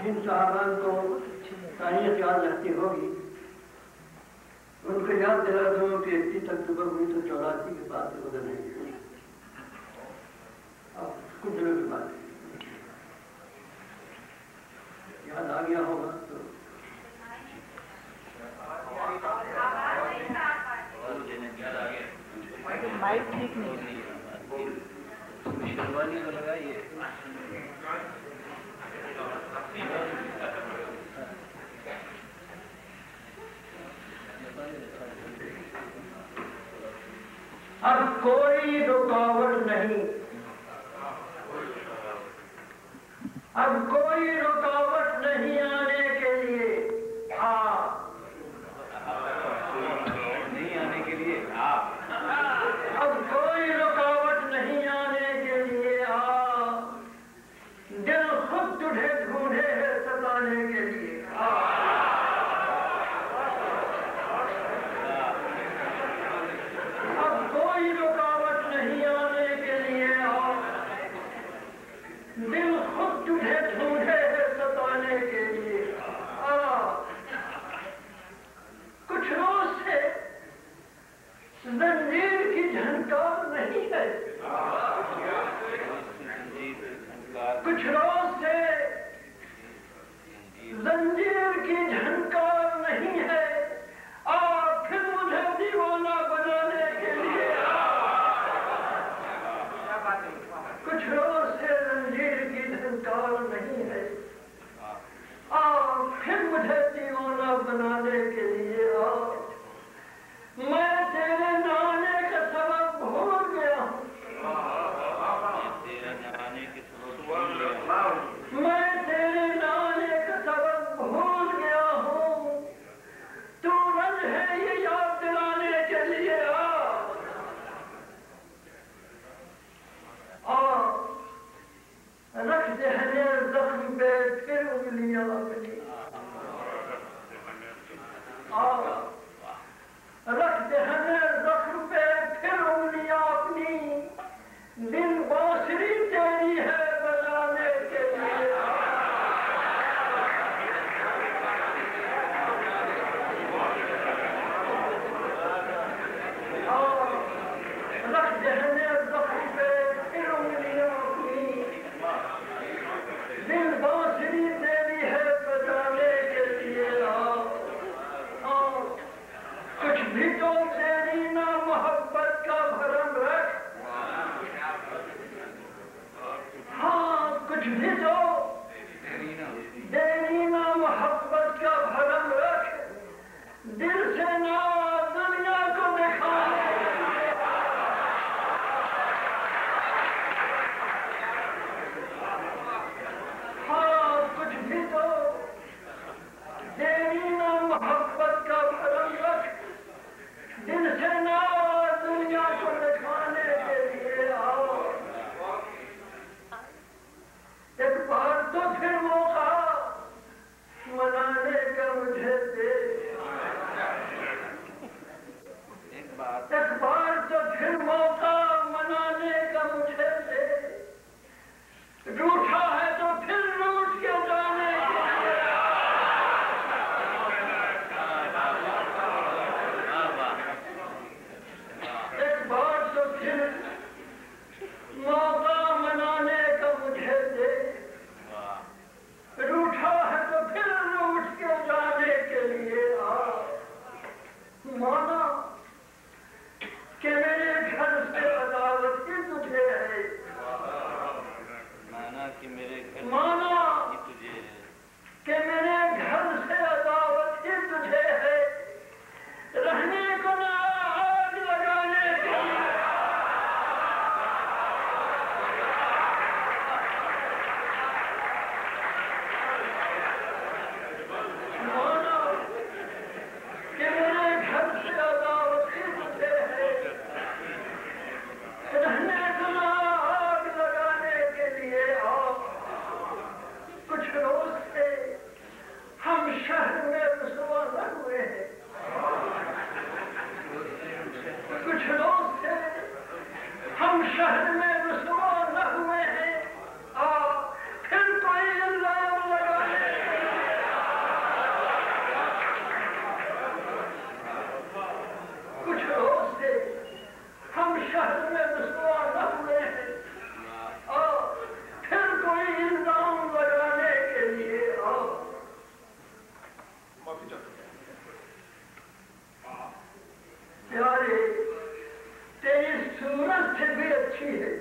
جن صحابان کو تاریخ یاد رکھتی ہوگی ان کو یاد دلا دوں کہ 31 اکتوبر 1984 کے بعد سے گزر نہیں ہوئی. اب کچھ دنوں کے بعد یاد آ گیا ہوگا تو مائک ٹھیک نہیں شیروانی کو لگائیے. اب کوئی رکاوٹ نہیں، اب کوئی رکاوٹ نہیں آنے کے لیے نہیں آنے کے لیے اب کوئی رکاوٹ نہیں آنے کے لیے دل خود تجھے ڈھونڈے ہے ستانے کے لیے اب کوئی رکاوٹ نہیں آنے کے لیے دل خود تجھے ڈھونڈے ہے ستانے کے لیے کچھ روز سے زنجیر کی جھنکار نہیں ہے، کچھ روز سے زنجیر کی جھنکار نہیں ہے پھر مجھے دیوانہ بنانے کے لیے کچھ روز سے زنجیر کی جھنکار نہیں ہے پھر مجھے دیوانہ بنانے کے لیے میں تیرے نانے کا سبب بھول گیا ہوں، میں تیرے نانے کا سبب بھول گیا ہوں، تو رنج ہے یہ یاد دلانے کے لیے رکھ دہنے زخم پہ پھر انگلیاں اپنی رکھ دہنے زخم پہ پھر انگلیاں اپنی دل بانسری تیری ہے بجانے کے لیے رکھ دہنے زخم پہ پھر انگلیاں اپنی دل بانسری تیری ہے بجانے کے لیے کچھ بھی تو تیری نا محبت کا بھرم رکھ کچھ بھی تو تیری نا محبت کا بھرم رکھ دل سے نہ دنیا کو دکھانے کچھ بھی تو تیری نا محبت کا بھرم رکھ دل سے نہ دنیا کو دکھانے کے لیے ایک بار تو پھر موقع منانے کا مجھے دے ایک بار تو پھر موقع منانے کا مجھے دے روٹھا ہے تو پھر روٹ کے جانے کے لیے ایک بار تو پھر موقع منانے کا مجھے دے روٹھا ہے تو پھر روٹ کے جانے کے لیے مانا شہر میں رسوا نہ ہوئے ہیں پھر کوئی الزام لگانے کچھ روز سے ہم شہر میں رسوا نہ ہوئے ہیں پھر کوئی الزام لگانے کے لیے پیارے تیری صورت سے بھی اچھی ہے